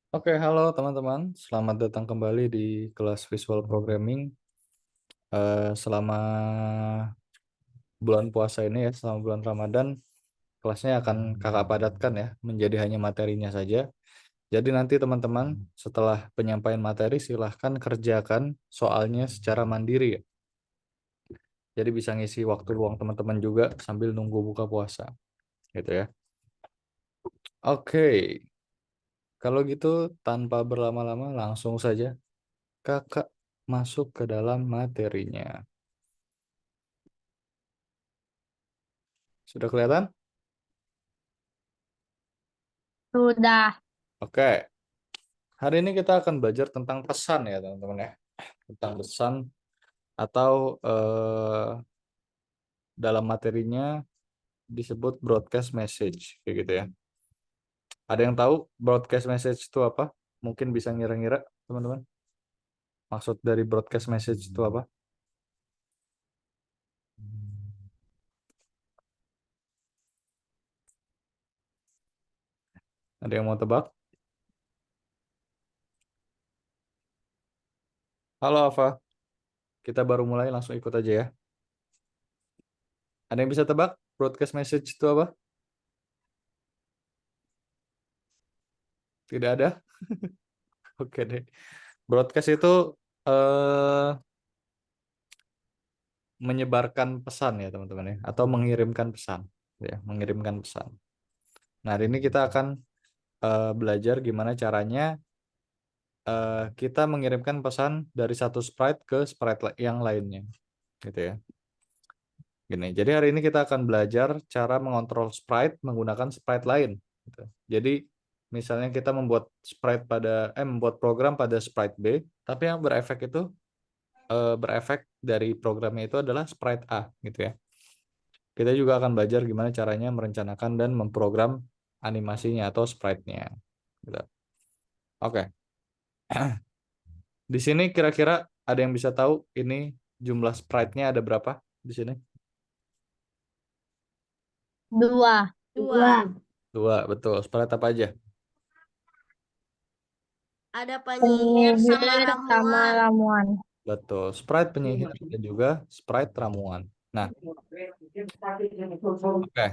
Oke, halo teman-teman. Selamat datang kembali di kelas Visual Programming. Selama bulan puasa ini ya, selama bulan Ramadan, kelasnya akan kakak padatkan ya, menjadi hanya materinya saja. Jadi nanti teman-teman, setelah penyampaian materi, silahkan kerjakan soalnya secara mandiri ya. Jadi bisa ngisi waktu luang teman-teman juga sambil nunggu buka puasa, gitu ya. Oke, kalau gitu tanpa berlama-lama langsung saja kakak masuk ke dalam materinya. Sudah kelihatan? Sudah. Oke, hari ini kita akan belajar tentang pesan ya teman-teman ya. Tentang pesan atau dalam materinya disebut broadcast message kayak gitu ya. Ada yang tahu broadcast message itu apa? Mungkin bisa ngira-ngira teman-teman. Maksud dari broadcast message itu apa? Ada yang mau tebak? Halo Ava, kita baru mulai langsung ikut aja ya. Ada yang bisa tebak broadcast message itu apa? Tidak ada? Oke deh. Broadcast itu eh menyebarkan pesan ya teman-teman ya, atau mengirimkan pesan ya, mengirimkan pesan. Nah, hari ini kita akan belajar gimana caranya kita mengirimkan pesan dari satu sprite ke sprite yang lainnya gitu ya. Gini, jadi hari ini kita akan belajar cara mengontrol sprite menggunakan sprite lain gitu. Jadi misalnya kita membuat program pada sprite B, tapi yang berefek itu berefek dari programnya itu adalah sprite A gitu ya. Kita juga akan belajar gimana caranya merencanakan dan memprogram animasinya atau sprite-nya. Gitu. Oke, di sini kira-kira ada yang bisa tahu ini jumlah sprite-nya ada berapa di sini? Dua. Dua. Dua, betul. Sprite apa aja? Ada penyihir sama Penyihir sama ramuan. ramuan. Betul. Sprite penyihir dan juga sprite ramuan. Nah, oke.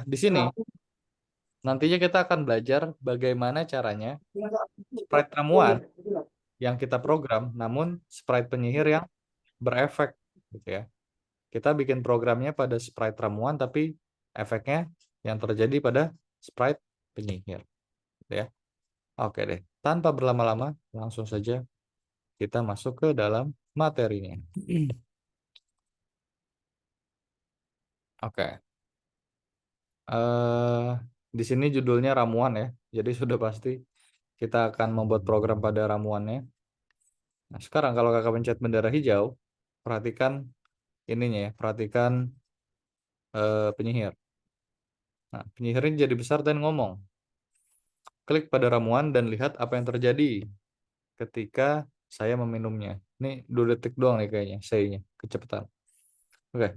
Di sini nantinya kita akan belajar bagaimana caranya sprite ramuan yang kita program, namun sprite penyihir yang berefek gitu ya. Kita bikin programnya pada sprite ramuan, tapi efeknya yang terjadi pada sprite penyihir. Gitu ya. Oke deh, tanpa berlama-lama, langsung saja kita masuk ke dalam materinya. Oke, eh di sini judulnya ramuan ya, jadi sudah pasti kita akan membuat program pada ramuannya. Nah, sekarang kalau kakak pencet bendera hijau, perhatikan ininya ya, perhatikan penyihir. Nah, penyihirnya jadi besar dan ngomong. Klik pada ramuan dan lihat apa yang terjadi ketika saya meminumnya. Ini 2 detik doang nih kayaknya, say-nya, kecepatan. Oke,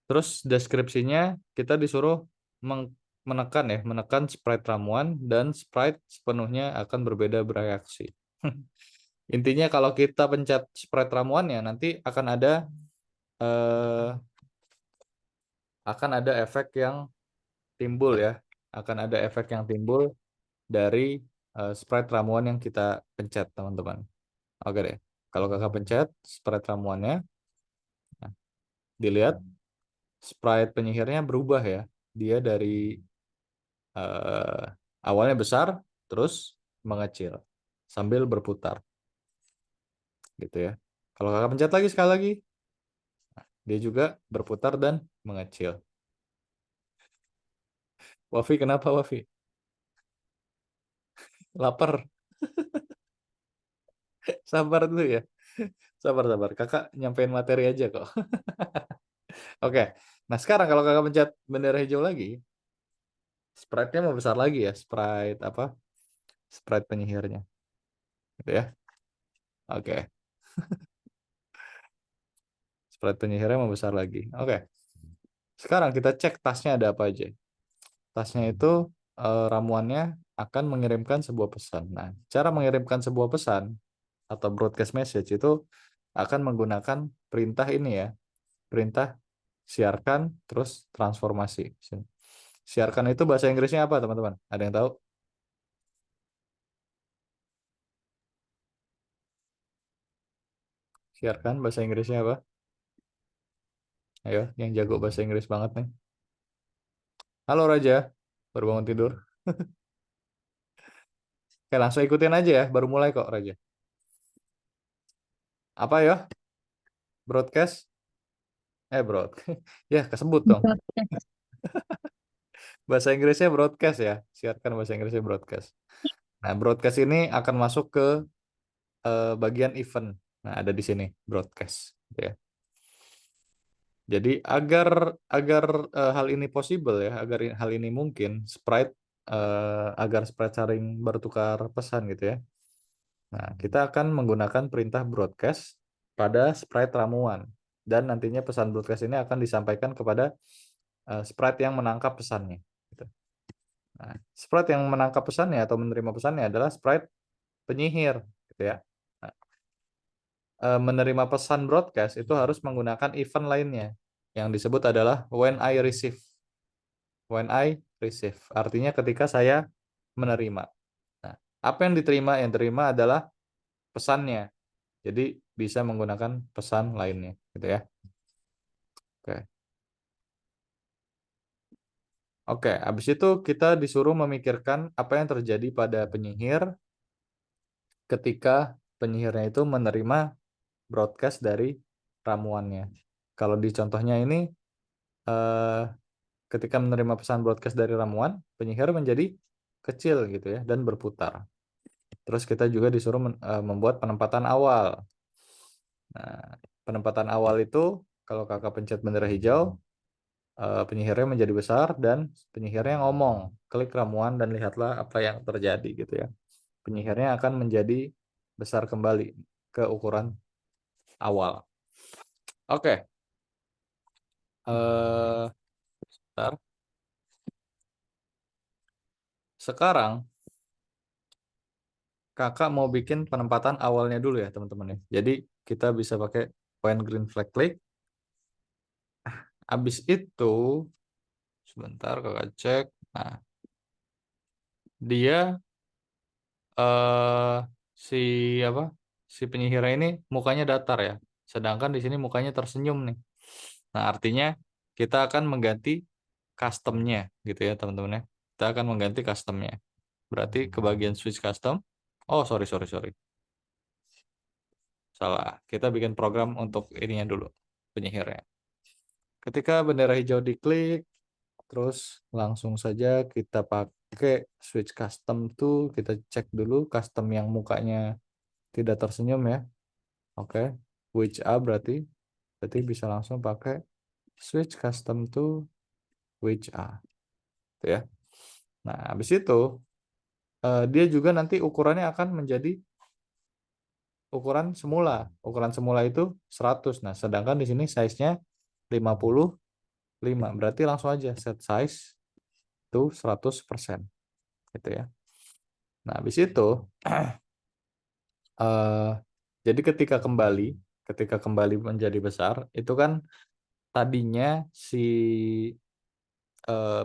terus deskripsinya kita disuruh menekan ya, menekan sprite ramuan dan sprite sepenuhnya akan berbeda bereaksi. Intinya kalau kita pencet sprite ramuannya nanti eh, akan ada efek yang timbul ya, akan ada efek yang timbul dari sprite ramuan yang kita pencet teman-teman. Oke deh. Kalau kakak pencet sprite ramuannya, nah, dilihat sprite penyihirnya berubah ya. Dia dari eh, awalnya besar, terus mengecil sambil berputar, gitu ya. Kalau kakak pencet lagi sekali lagi, dia juga berputar dan mengecil. Wafi, kenapa Wafi? Lapar? Sabar dulu ya. Sabar, sabar. Kakak nyampein materi aja kok. Oke. Nah sekarang kalau kakak pencet bendera hijau lagi, sprite-nya mau besar lagi ya. Sprite apa? Sprite penyihirnya. Gitu ya. Oke. Sprite penyihirnya mau besar lagi. Oke. Sekarang kita cek tasnya ada apa aja. tasnya itu ramuannya akan mengirimkan sebuah pesan. Nah, cara mengirimkan sebuah pesan atau broadcast message itu akan menggunakan perintah ini ya, perintah siarkan terus transformasi. Siarkan itu bahasa Inggrisnya apa, teman-teman? Ada yang tahu? Siarkan bahasa Inggrisnya apa? Ayo, yang jago bahasa Inggris banget nih. Halo Raja, baru bangun tidur. Oke, langsung ikutin aja ya, baru mulai kok Raja. Apa ya? Broadcast? Broad. Ya, kesebut dong. Broadcast. Bahasa Inggrisnya broadcast ya. Siarkan bahasa Inggrisnya broadcast. Nah, broadcast ini akan masuk ke bagian event. Nah, ada di sini broadcast, gitu ya. Jadi agar hal ini possible ya, agar hal ini mungkin, agar Sprite saling bertukar pesan gitu ya. Nah, kita akan menggunakan perintah broadcast pada Sprite ramuan dan nantinya pesan broadcast ini akan disampaikan kepada Sprite yang menangkap pesannya. Gitu. Nah, Sprite yang menangkap pesannya atau menerima pesannya adalah Sprite penyihir, gitu ya. Nah, menerima pesan broadcast itu harus menggunakan event lainnya yang disebut adalah when I receive. When I receive, artinya ketika saya menerima. Nah, apa yang diterima? Yang terima adalah pesannya. Jadi bisa menggunakan pesan lainnya, gitu ya. Oke. Oke, habis itu kita disuruh memikirkan apa yang terjadi pada penyihir ketika penyihirnya itu menerima broadcast dari ramuannya. Kalau di contohnya ini, eh, ketika menerima pesan broadcast dari ramuan, penyihir menjadi kecil gitu ya dan berputar. Terus kita juga disuruh membuat penempatan awal. Nah, penempatan awal itu kalau kakak pencet bendera hijau, penyihirnya menjadi besar dan penyihirnya ngomong, klik ramuan dan lihatlah apa yang terjadi gitu ya. Penyihirnya akan menjadi besar kembali ke ukuran awal. Oke. Bentar. Sekarang kakak mau bikin penempatan awalnya dulu ya teman-teman ya. Jadi kita bisa pakai point green flag click. Habis itu sebentar kakak cek. Nah, dia eh si apa? Si penyihirnya ini mukanya datar ya. Sedangkan di sini mukanya tersenyum nih. Nah, artinya kita akan mengganti customnya gitu ya teman-teman ya. Kita akan mengganti customnya. Berarti ke bagian switch custom. Oh, sorry, sorry, sorry. Salah. Kita bikin program untuk ininya dulu. Penyihirnya. Ketika bendera hijau diklik, terus langsung saja kita pakai switch custom tuh. Kita cek dulu custom yang mukanya tidak tersenyum ya. Oke. Which A berarti bisa langsung pakai switch custom to which A. Gitu ya. Nah, habis itu dia juga nanti ukurannya akan menjadi ukuran semula. Ukuran semula itu 100. Nah, sedangkan di sini size-nya 55. Berarti langsung aja set size itu 100%. Gitu ya. Nah, habis itu eh, jadi ketika kembali menjadi besar, itu kan tadinya si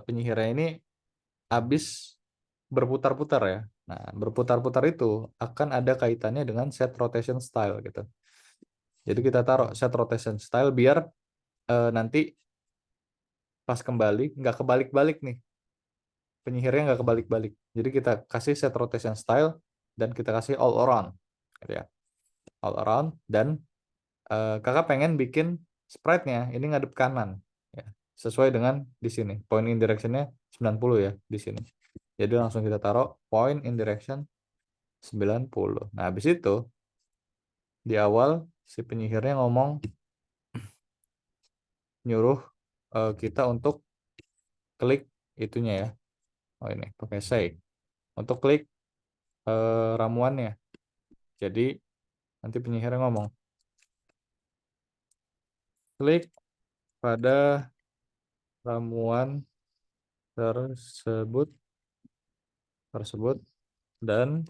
penyihirnya ini habis berputar-putar ya. Nah, berputar-putar itu akan ada kaitannya dengan set rotation style gitu. Jadi kita taruh set rotation style biar nanti pas kembali nggak kebalik-balik nih. Penyihirnya nggak kebalik-balik. Jadi kita kasih set rotation style dan kita kasih all around. Gitu ya. All around dan kakak pengen bikin sprite-nya ini ngadep kanan. Ya. Sesuai dengan di sini. Point in direction-nya 90 ya di sini. Jadi langsung kita taruh point in direction 90. Nah, habis itu di awal si penyihirnya ngomong nyuruh kita untuk klik itunya ya. Oh ini pakai say. Untuk klik ramuannya. Jadi nanti penyihirnya ngomong klik pada ramuan tersebut dan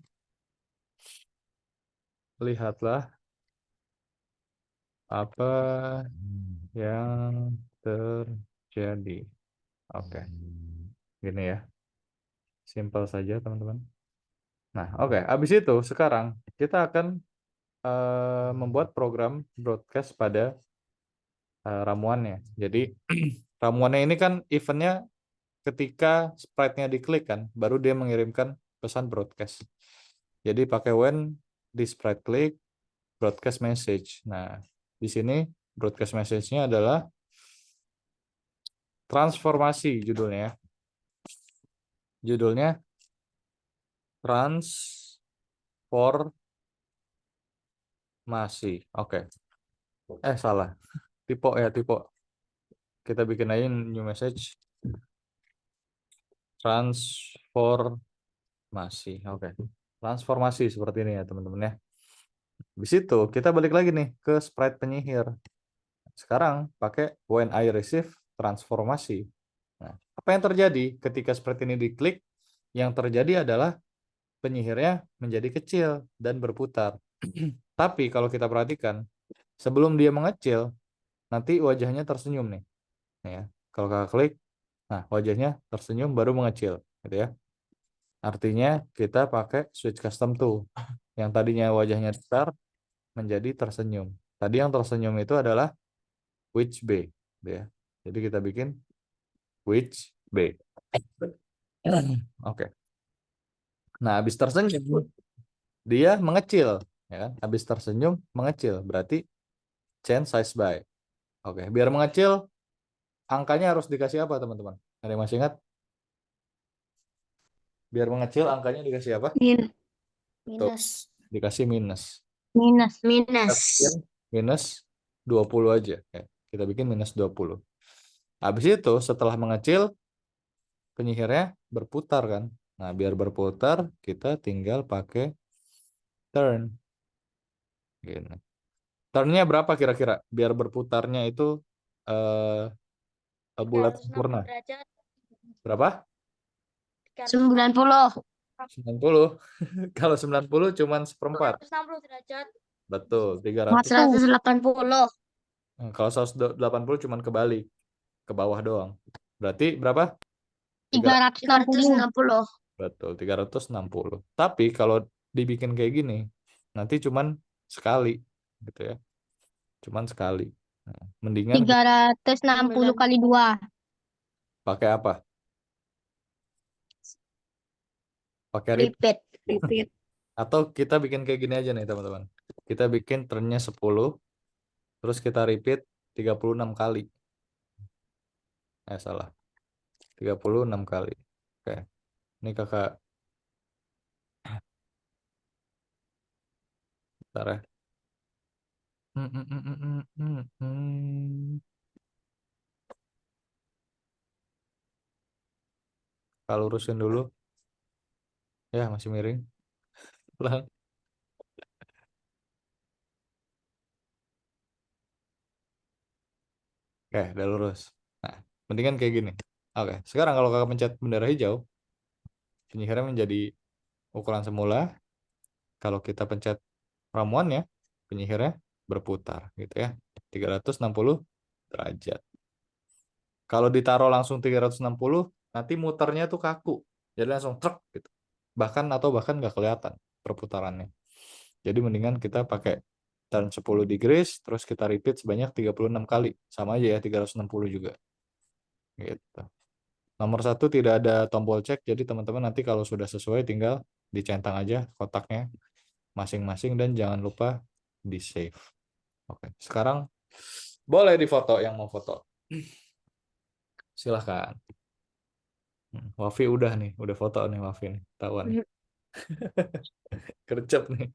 lihatlah apa yang terjadi. Oke. Gini ya. Simpel saja, teman-teman. Nah, oke. Habis itu sekarang kita akan membuat program broadcast pada ramuannya. Jadi ramuannya ini kan eventnya ketika sprite-nya diklik kan, baru dia mengirimkan pesan broadcast. Jadi pakai when di sprite klik broadcast message. Nah, di sini broadcast message-nya adalah transformasi judulnya. Judulnya transformasi. Oke. Salah. Tipe ya, tipe. Kita bikin aja new message. Transformasi. Oke. Transformasi seperti ini ya, teman-teman ya. Di situ kita balik lagi nih ke sprite penyihir. Sekarang pakai when I receive transformasi. Nah, apa yang terjadi ketika sprite ini diklik? Yang terjadi adalah penyihirnya menjadi kecil dan berputar. Tapi kalau kita perhatikan, sebelum dia mengecil, nanti wajahnya tersenyum nih. Ya, kalau kakak klik, nah wajahnya tersenyum baru mengecil, gitu ya. Artinya kita pakai switch custom tool. Yang tadinya wajahnya besar menjadi tersenyum. Tadi yang tersenyum itu adalah which B, gitu ya. Jadi kita bikin which B. Oke. Nah, habis tersenyum dia mengecil, ya kan? Habis tersenyum mengecil, berarti change size by. Oke, biar mengecil angkanya harus dikasih apa, teman-teman? Ada yang masih ingat? Biar mengecil angkanya dikasih apa? Min Tuh, Minus. dikasih minus. minus. Kita Minus. bikin minus 20 aja. Ya, kita bikin minus 20. Habis itu setelah mengecil penyihirnya berputar kan. Nah, biar berputar kita tinggal pakai turn. Gini. Turnnya berapa kira-kira? Biar berputarnya itu eh bulat 360 sempurna. derajat. Berapa? 90. 90. Kalau 90 cuman seperempat. 360 derajat. Betul, 300. 180. Nah, kalau 180 cuman kebalik, ke bawah doang. Berarti berapa? 360. 360. Betul, 360. Tapi kalau dibikin kayak gini, nanti cuman sekali, gitu ya. Cuman sekali. Nah, mendingan kita 360 kali 2. pakai apa? Pakai repeat. Repeat. Repeat. Atau kita bikin kayak gini aja nih, teman-teman. Kita bikin turnnya 10, terus kita repeat 36 kali. Salah. 36 kali. Oke. Ini kakak. Bentar ya. Kalau urusin dulu. Ya, masih miring. Ulang. Oke, udah lurus. Nah, mendingan kayak gini. Oke, sekarang kalau kakak pencet bendera hijau, penyihirnya menjadi ukuran semula. Kalau kita pencet ramuannya, penyihirnya berputar gitu ya. 360 derajat. Kalau ditaruh langsung 360, nanti muternya tuh kaku. Jadi langsung truk gitu. Bahkan nggak kelihatan perputarannya. Jadi mendingan kita pakai turn 10 degrees, terus kita repeat sebanyak 36 kali. Sama aja ya, 360 juga. Gitu. Nomor satu tidak ada tombol cek, jadi teman-teman nanti kalau sudah sesuai tinggal dicentang aja kotaknya masing-masing dan jangan lupa di save. Oke, sekarang boleh difoto yang mau foto. Silahkan. Wafi udah nih, udah foto nih Wafi nih, tahuan nih. Kercep nih.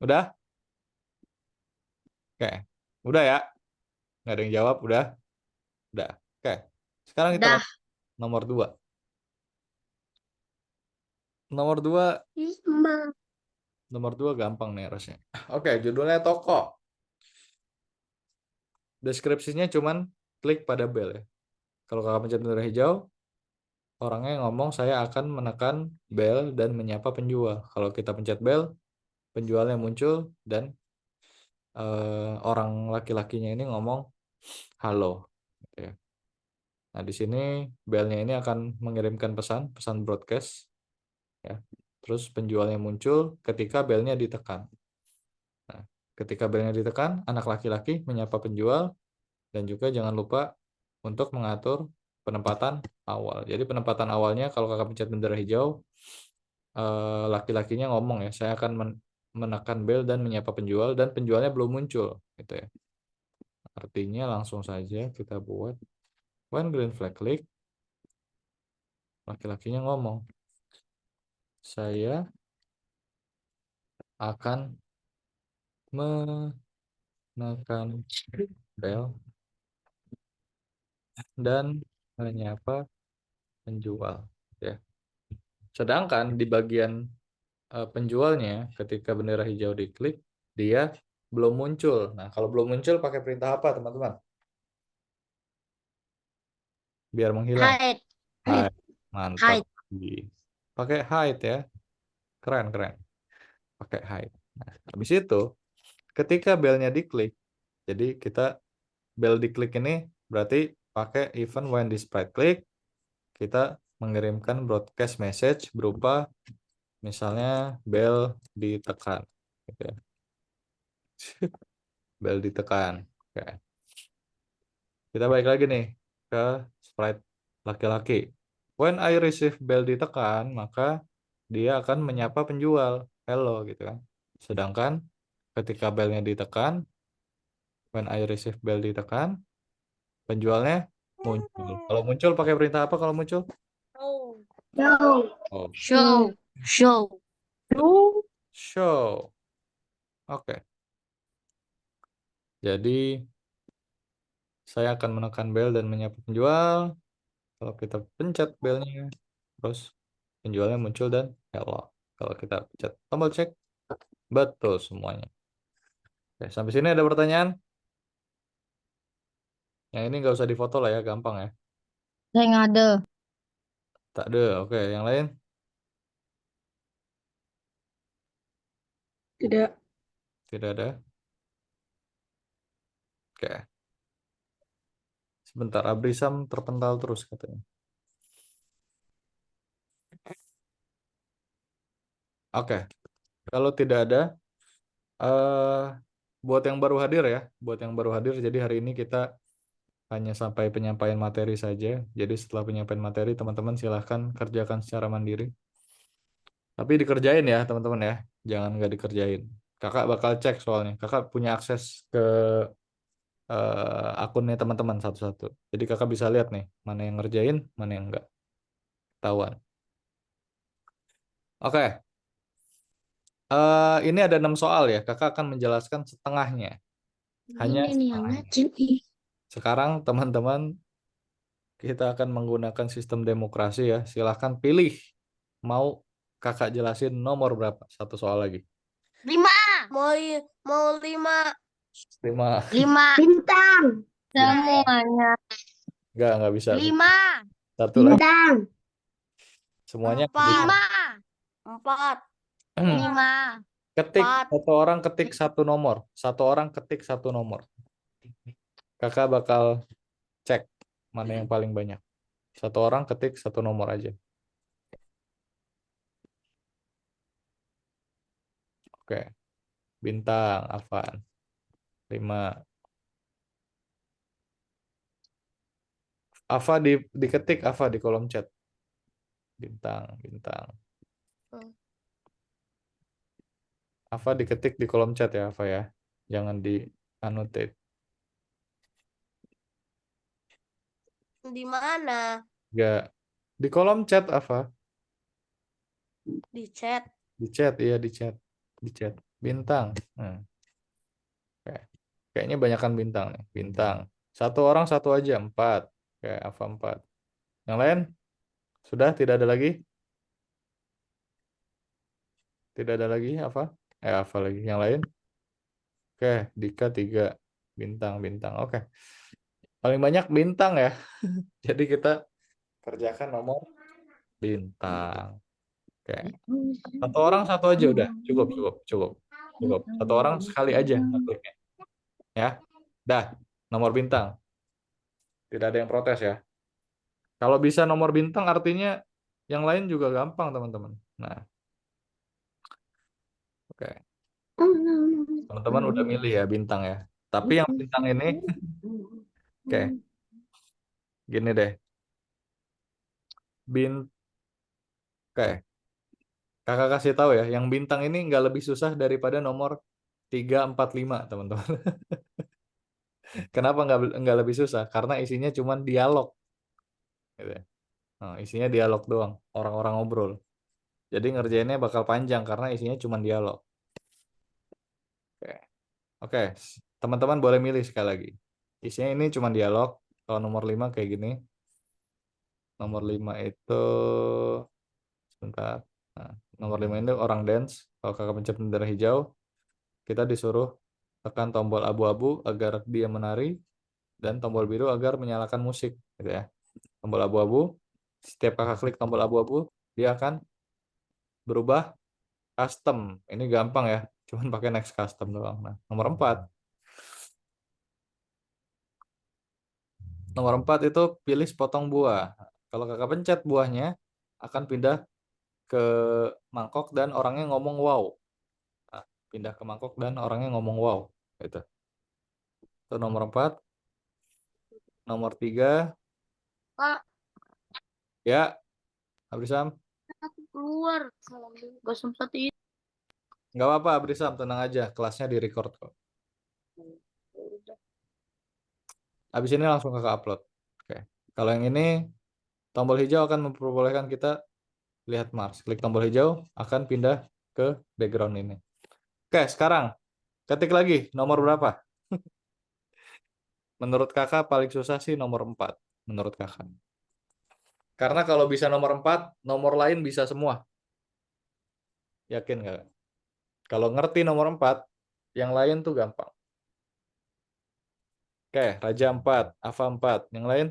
Udah? Oke, udah ya? Nggak ada yang jawab, udah? Udah. Oke, sekarang kita Udah. lanjut nomor 2. Nomor 2, nomor 2 gampang nih harusnya. Oke, judulnya toko. deskripsinya cuman klik pada bel ya. Kalau kakak pencet bendera hijau, orangnya ngomong saya akan menekan bel dan menyapa penjual. Kalau kita pencet bel, penjualnya muncul dan orang laki-lakinya ini ngomong halo. Gitu ya. Nah, di sini belnya ini akan mengirimkan pesan broadcast ya. Terus penjualnya muncul ketika belnya ditekan. Nah, ketika belnya ditekan, anak laki-laki menyapa penjual dan juga jangan lupa untuk mengatur penempatan awal. Jadi penempatan awalnya kalau kakak pencet bendera hijau, laki-lakinya ngomong ya, saya akan menekan bel dan menyapa penjual dan penjualnya belum muncul gitu ya. Artinya langsung saja kita buat when green flag click, laki-lakinya ngomong, saya akan menekan bel dan menyapa penjual ya. Sedangkan di bagian penjualnya ketika bendera hijau diklik dia belum muncul. Nah, kalau belum muncul pakai perintah apa, teman-teman? Biar menghilang. Hide. Hide. Mantap. Hide. Pakai hide ya. Keren, keren. Pakai hide. Nah, habis itu ketika belnya diklik, jadi kita bel diklik ini berarti pakai event when the sprite click, kita mengirimkan broadcast message berupa misalnya bel ditekan gitu ya. Bel ditekan. Oke. Kita balik lagi nih ke sprite laki-laki. When I receive bell ditekan, maka dia akan menyapa penjual. Hello gitu kan. Sedangkan ketika belnya ditekan, when I receive bell ditekan, penjualnya muncul. Kalau muncul pakai perintah apa kalau muncul? Show. Oh, Show. Show. show. Oke. Jadi saya akan menekan bel dan menyapa penjual. Kalau kita pencet belnya, terus penjualnya muncul dan hello. Kalau kita pencet tombol cek, betul semuanya. Oke, sampai sini ada pertanyaan? Yang ini nggak usah difoto lah ya, gampang ya. Saya nggak ada. Tak ada. Oke, yang lain? Tidak. Tidak ada. Oke. Sebentar, Abrisam terpental terus katanya. Oke, kalau tidak ada, eh buat yang baru hadir ya, buat yang baru hadir, jadi hari ini kita hanya sampai penyampaian materi saja. Jadi setelah penyampaian materi, teman-teman silahkan kerjakan secara mandiri. Tapi dikerjain ya, teman-teman ya. Jangan nggak dikerjain. Kakak bakal cek soalnya. Kakak punya akses ke akunnya teman-teman satu-satu. Jadi kakak bisa lihat nih, mana yang ngerjain, mana yang enggak. Ketahuan. Oke, ini ada 6 soal ya. Kakak akan menjelaskan setengahnya. Hanya Ini nih yang setengahnya. ngajin nih. Sekarang teman-teman kita akan menggunakan sistem demokrasi ya. Silahkan pilih. Mau kakak jelasin nomor berapa? Satu soal lagi. 5. Mau 5 5. 5. bintang. Semuanya. Nggak bisa. 5. Satu lagi. Bintang. Semuanya nggak bisa. 5. 4. 5. Ketik, Empat. satu orang ketik satu nomor. Satu orang ketik satu nomor. Kakak bakal cek mana yang paling banyak. Satu orang ketik satu nomor aja. Oke. Bintang, Afan. 5. Afa diketik Afa di kolom chat. Bintang, bintang. Afa diketik di kolom chat ya, Afa ya. Jangan di annotate. Di mana? Enggak. Di kolom chat, Afa. Di chat. Di chat, iya di chat. Di chat. Bintang. Oke. Kayaknya banyakkan bintang nih. Bintang. Satu orang satu aja, 4. Oke, Afa 4. Yang lain? Sudah, tidak ada lagi? Tidak ada lagi, Afa? Afa lagi. Yang lain? Oke, Dika 3. bintang. Oke. Paling banyak bintang ya. Jadi kita kerjakan nomor bintang. Oke. Satu orang satu aja udah. Cukup. Satu orang sekali aja ngekliknya. Ya. Dah, nomor bintang. Tidak ada yang protes ya. Kalau bisa nomor bintang artinya yang lain juga gampang, teman-teman. Nah, oke. Teman-teman udah milih ya bintang ya. Tapi yang bintang ini, oke, gini deh. Oke, kakak kasih tahu ya, yang bintang ini nggak lebih susah daripada nomor 3, 4, 5, teman-teman. Kenapa nggak lebih susah? Karena isinya cuma dialog. Gitu ya. Nah, isinya dialog doang, orang-orang ngobrol. Jadi ngerjainnya bakal panjang karena isinya cuma dialog. Oke. Oke, teman-teman boleh milih sekali lagi. Isinya ini cuma dialog. Kalau nomor 5 kayak gini. Nomor 5 itu sebentar. Nah, nomor 5 ini orang dance. Kalau kakak pencet bendera hijau, kita disuruh tekan tombol abu-abu agar dia menari dan tombol biru agar menyalakan musik, gitu ya. Tombol abu-abu, setiap kakak klik tombol abu-abu, dia akan berubah custom. Ini gampang ya, cuman pakai next custom doang. Nah, nomor 4. Nomor 4 itu pilih sepotong buah. Kalau kakak pencet buahnya akan pindah ke mangkok dan orangnya ngomong wow. Nah, pindah ke mangkok dan orangnya ngomong wow. Gitu. Itu nomor 4. Nomor 3. Kak, Ya, Abrisam. aku keluar. Gak sempat itu. Nggak apa-apa, Abrisam. Tenang aja. Kelasnya di record kok. Habis ini langsung kakak upload. Oke. Kalau yang ini, tombol hijau akan memperbolehkan kita lihat Mars. Klik tombol hijau, akan pindah ke background ini. Oke, sekarang ketik lagi nomor berapa? Menurut kakak paling susah sih nomor 4. Menurut kakak. Karena kalau bisa nomor 4, nomor lain bisa semua. Yakin nggak? Kalau ngerti nomor 4, yang lain tuh gampang. Oke, Raja 4, Ava 4. Yang lain?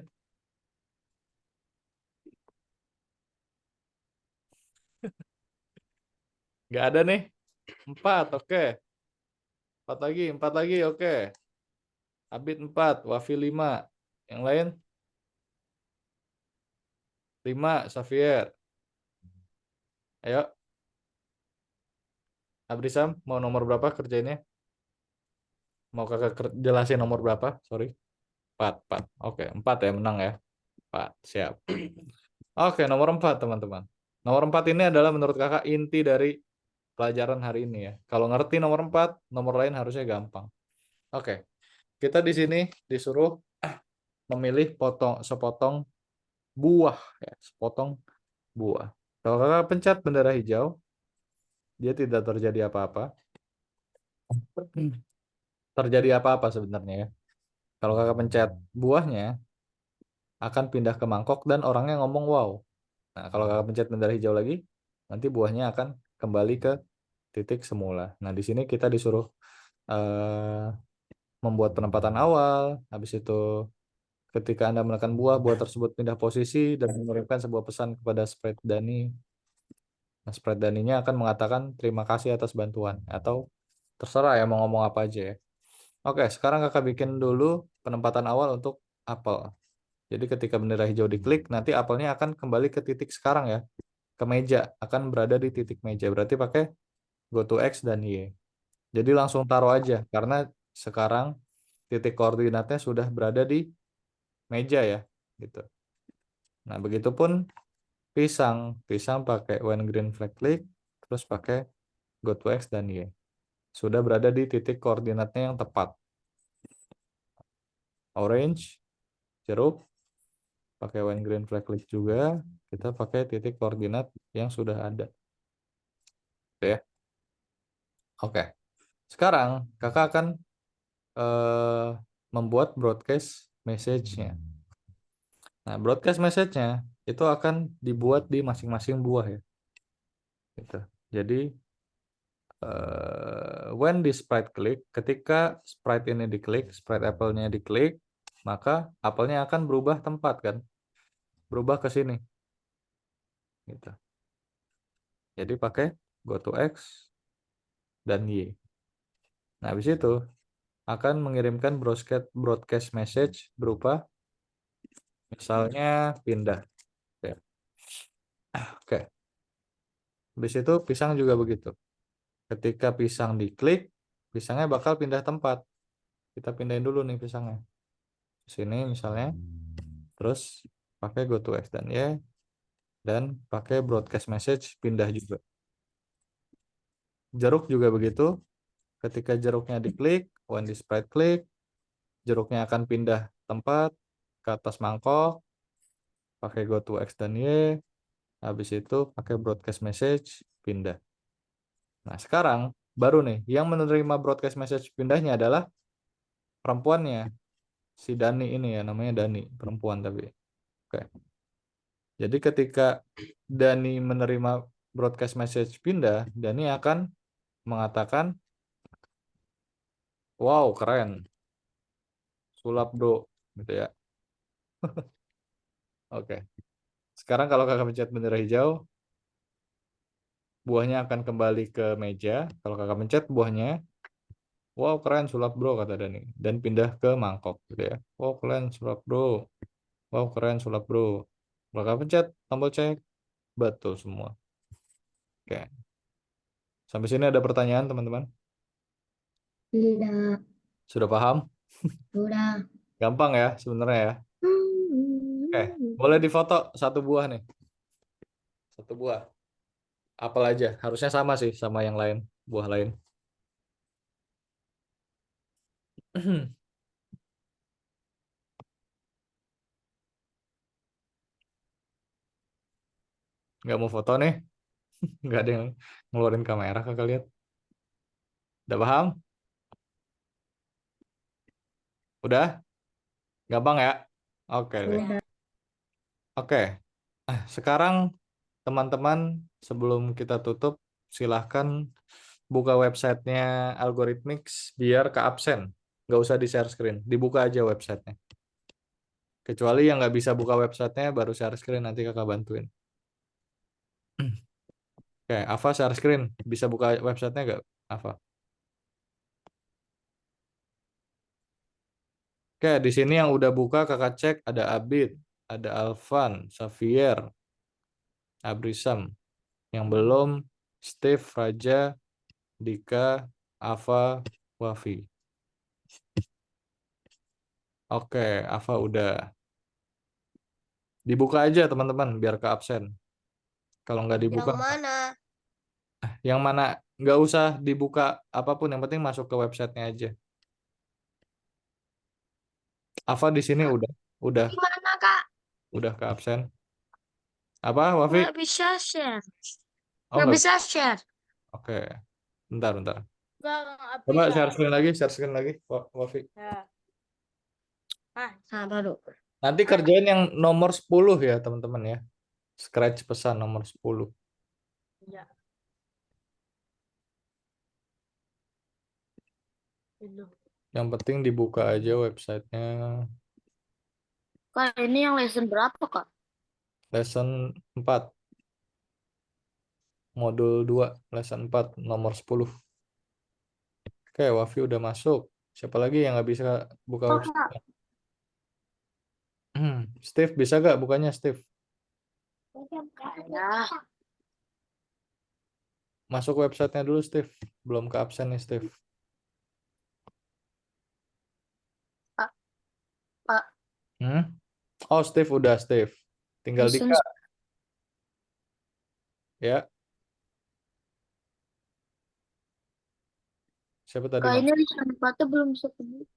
Nggak ada nih. 4, oke. 4 lagi, oke. Abid 4, Wafi 5. Yang lain? 5, Xavier. Ayo, Abrisam, mau nomor berapa kerjainnya? Mau kakak jelasin nomor berapa? Sorry. 4, 4. Oke, 4 ya, menang ya. 4, siap. Oke, nomor 4, teman-teman. Nomor 4 ini adalah menurut kakak inti dari pelajaran hari ini ya. Kalau ngerti nomor 4, nomor lain harusnya gampang. Oke, kita di sini disuruh memilih sepotong buah ya, sepotong buah. Kalau kakak pencet bendera hijau, dia tidak terjadi apa-apa. Terjadi apa-apa sebenarnya ya. Kalau kakak pencet buahnya, akan pindah ke mangkok dan orangnya ngomong wow. Nah, kalau kakak pencet bendera hijau lagi, nanti buahnya akan kembali ke titik semula. Nah, di sini kita disuruh eh, membuat penempatan awal. Habis itu ketika Anda menekan buah, buah tersebut pindah posisi dan mengirimkan sebuah pesan kepada spread Dani. Nah, spread Daninya akan mengatakan terima kasih atas bantuan. Atau terserah ya mau ngomong apa aja ya. Oke, sekarang kakak bikin dulu penempatan awal untuk apel. Jadi ketika bendera hijau diklik, nanti apelnya akan kembali ke titik sekarang ya. Ke meja, akan berada di titik meja. Berarti pakai go to X dan Y. Jadi langsung taruh aja, karena sekarang titik koordinatnya sudah berada di meja ya. Gitu. Nah, begitupun pisang. Pisang pakai when green flag click, terus pakai go to X dan Y. Sudah berada di titik koordinatnya yang tepat. Orange, jeruk, pakai when green flag click juga, kita pakai titik koordinat yang sudah ada. Oke ya. Oke. Sekarang kakak akan membuat broadcast message-nya. Nah, broadcast message-nya itu akan dibuat di masing-masing buah ya. Gitu. Jadi when di sprite klik, ketika sprite ini diklik, sprite apple-nya diklik, maka apelnya akan berubah tempat kan, berubah ke sini gitu. Jadi pakai go to X dan Y. Nah, habis itu akan mengirimkan broadcast message berupa misalnya pindah. Ya. Oke. Habis itu pisang juga begitu. Ketika pisang diklik, pisangnya bakal pindah tempat. Kita pindahin dulu nih pisangnya. Sini misalnya. Terus pakai go to X dan Y. Dan pakai broadcast message pindah juga. Jeruk juga begitu. Ketika jeruknya diklik, when di sprite klik, jeruknya akan pindah tempat ke atas mangkok, pakai go to X dan Y, habis itu pakai broadcast message, pindah. Nah, sekarang baru nih, yang menerima broadcast message pindahnya adalah perempuannya, si Dani ini ya, namanya Dani, perempuan tapi. Oke. Jadi ketika Dani menerima broadcast message pindah, Dani akan mengatakan, wow keren, sulap bro, gitu ya. Oke. Sekarang kalau kakak pencet bendera hijau, buahnya akan kembali ke meja. Kalau kakak pencet buahnya, wow keren sulap bro kata Dani. Dan pindah ke mangkok gitu ya. Wow keren sulap bro. Wow keren sulap bro. Kalau kakak pencet tombol cek, betul semua. Oke. Sampai sini ada pertanyaan teman-teman? Tidak. Sudah paham? Sudah. Gampang ya sebenarnya ya. Oke. Boleh difoto satu buah nih. Satu buah. Apel aja. Harusnya sama sih sama yang lain. Buah lain. Nggak mau foto nih. Nggak ada yang ngeluarin kamera kakak lihat. Udah paham? Udah? Gampang ya? Oke deh. Sudah. Oke. Sekarang teman-teman sebelum kita tutup silahkan buka websitenya Algorithmics biar ke absen. Nggak usah di share screen. Dibuka aja websitenya. Kecuali yang nggak bisa buka websitenya baru share screen nanti kakak bantuin. Oke, Ava share screen. Bisa buka websitenya nggak, Ava? Oke, di sini yang udah buka kakak cek ada Abid, ada Alvan, Xavier, Abrisam. Yang belum Steve, Raja, Dika, Ava, Wafi. Oke, Ava udah. Dibuka aja teman-teman biar ke absen. Kalau nggak dibuka, Yang mana? yang mana nggak usah dibuka apapun. Yang penting masuk ke websitenya aja. Ava di sini udah, Gimana, Kak? udah ke absen. Apa, Wafi? Nggak bisa share. Oh Nggak nggak. bisa share. Oke, bentar, bentar. Enggak Coba bisa. share screen lagi, Wafi. Ya. Ah, Nah, baru. Nanti kerjain yang nomor 10 ya teman-teman ya. Scratch pesan nomor 10. ya. Itu. Yang penting dibuka aja websitenya. Kak, ini yang lesson berapa, Kak? Lesson 4. Modul 2. Lesson 4. Nomor 10. Oke, Wafi udah masuk. Siapa lagi yang nggak bisa buka Oh, website? Kak. Steve, bisa nggak bukanya Steve? Ya. Masuk websitenya dulu Steve. Belum ke absen nih Steve. Kak, Kak. Hmm? Oh Steve udah Steve. Tinggal Lesson Dika ya. Siapa tadi Kak, mas? ini lesson 4 belum bisa kebuka.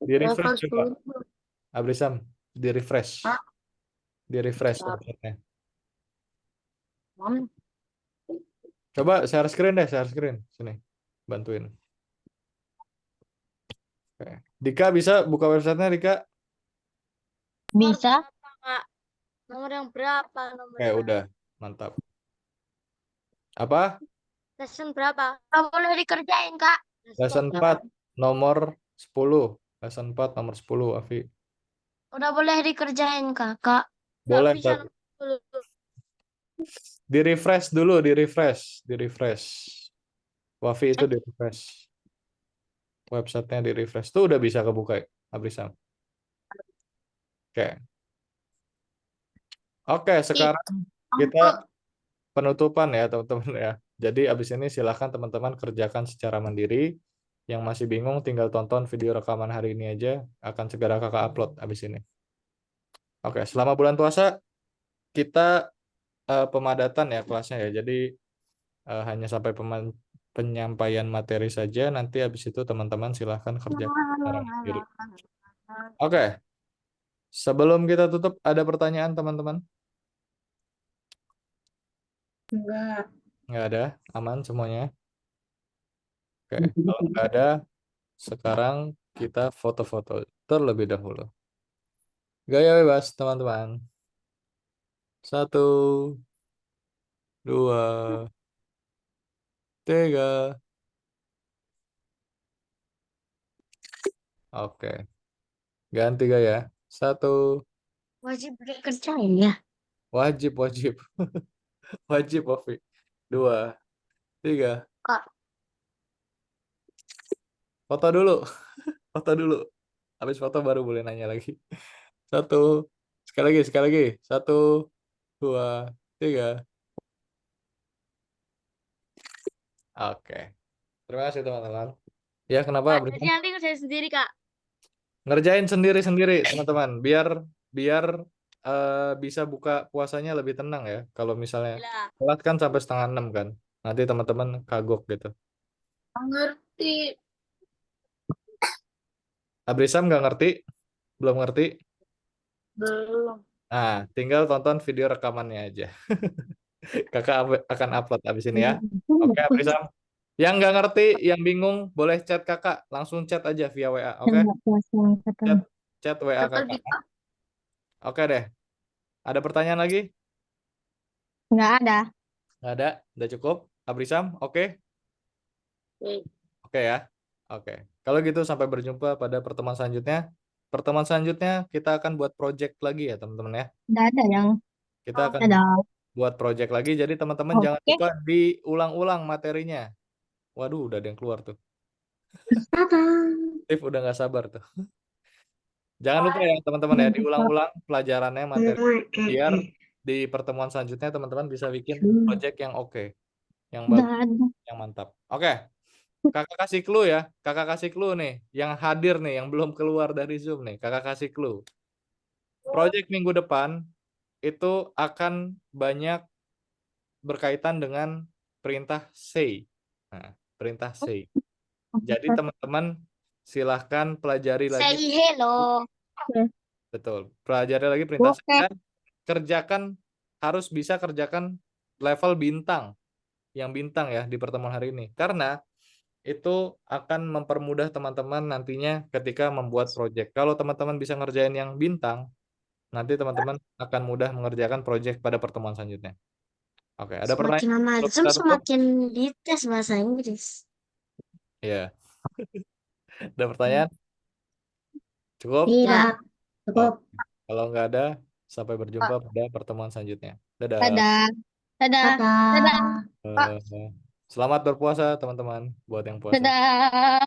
Di refresh Level coba. 10 belum. Abrisam, di refresh. Kak, Di refresh Kak. websitenya. Mam. Coba share screen deh, share screen. Sini, bantuin. Oke. Dika bisa buka websitenya Dika? Bisa. Berapa, Kak? Nomor yang berapa? Nomor Oke, yang udah. Mantap. Apa? Lesson berapa? Nggak boleh dikerjain, Kak. Lesson 4 nomor 10. Lesson 4 nomor 10, Afi. Udah boleh dikerjain, Kakak. Boleh, Nggak bisa tapi dulu. di-refresh dulu, di-refresh. Wafi itu di-refresh. Websitenya di-refresh. Tuh udah bisa kebuka, Abrisam. Oke. Oke, sekarang kita penutupan ya, teman-teman ya. Jadi abis ini silahkan teman-teman kerjakan secara mandiri. Yang masih bingung tinggal tonton video rekaman hari ini aja. Akan segera kakak upload abis ini. Oke, selama bulan puasa kita pemadatan ya kelasnya ya. Jadi hanya sampai penyampaian materi saja. Nanti habis itu teman-teman silahkan kerjakan secara mandiri. Oke, sebelum kita tutup ada pertanyaan teman-teman? Enggak. Nggak ada, aman semuanya. Oke, kalau nggak ada, sekarang kita foto-foto terlebih dahulu. Gaya bebas teman-teman. 1, 2, 3. Oke, ganti gaya. 1, Wajib dikerjain ya. wajib, wajib. Wajib, Wafi. 2, 3. Kak, Foto dulu. Foto dulu. Habis foto baru boleh nanya lagi. 1, sekali lagi. 1, 2, 3. Oke. Terima kasih teman-teman. Ya, kenapa? Kak, jadi nanti kerjain sendiri, Kak. Ngerjain sendiri-sendiri, teman-teman. Biar bisa buka puasanya lebih tenang ya. Kalau misalnya Gila. telat kan sampai setengah 6 kan. Nanti teman-teman kagok gitu. Ngerti. Abrisam nggak ngerti? Belum ngerti? Belum. Nah, tinggal tonton video rekamannya aja. Kakak akan upload abis ini ya. Oke, Abrisam. Yang nggak ngerti, yang bingung, boleh chat kakak. Langsung chat aja via WA. Oke? Chat WA Kakak kakak. bisa. Oke deh. Ada pertanyaan lagi? Enggak ada. Nggak ada. Udah cukup. Abrisam, oke? Oke. Oke ya. Oke. Kalau gitu sampai berjumpa pada pertemuan selanjutnya. Pertemuan selanjutnya kita akan buat project lagi ya teman-teman ya. Enggak ada yang Kita akan ada. buat project lagi. Jadi teman-teman jangan Oke. lupa diulang-ulang materinya. Waduh, udah ada yang keluar tuh. Steve udah nggak sabar tuh. Jangan lupa ya teman-teman ya, diulang-ulang pelajarannya materi. Biar di pertemuan selanjutnya teman-teman bisa bikin project yang oke, yang Enggak bagus, ada. yang mantap. Oke. Kakak kasih clue ya. Kakak kasih clue nih. Yang hadir nih. Yang belum keluar dari Zoom nih. Kakak kasih clue. Project minggu depan itu akan banyak berkaitan dengan perintah say. Nah, perintah say. Jadi teman-teman silahkan pelajari lagi. Say hello. Betul. Pelajari lagi perintah say. Oke. Dan kerjakan, harus bisa kerjakan level bintang. Yang bintang ya di pertemuan hari ini. Karena itu akan mempermudah teman-teman nantinya ketika membuat project. Kalau teman-teman bisa ngerjain yang bintang, nanti teman-teman akan mudah mengerjakan project pada pertemuan selanjutnya. Oke, ada Semakin pertanyaan? lama Sebelum Zoom, kita tutup? semakin dites bahasa Inggris. Iya. Ada pertanyaan? Cukup? Tidak. Oke. Kalau nggak ada, sampai berjumpa pada pertemuan selanjutnya. Dadah. Dadah. Dadah. Dadah. Kak. Eh, Selamat berpuasa teman-teman buat yang puasa. Dadah.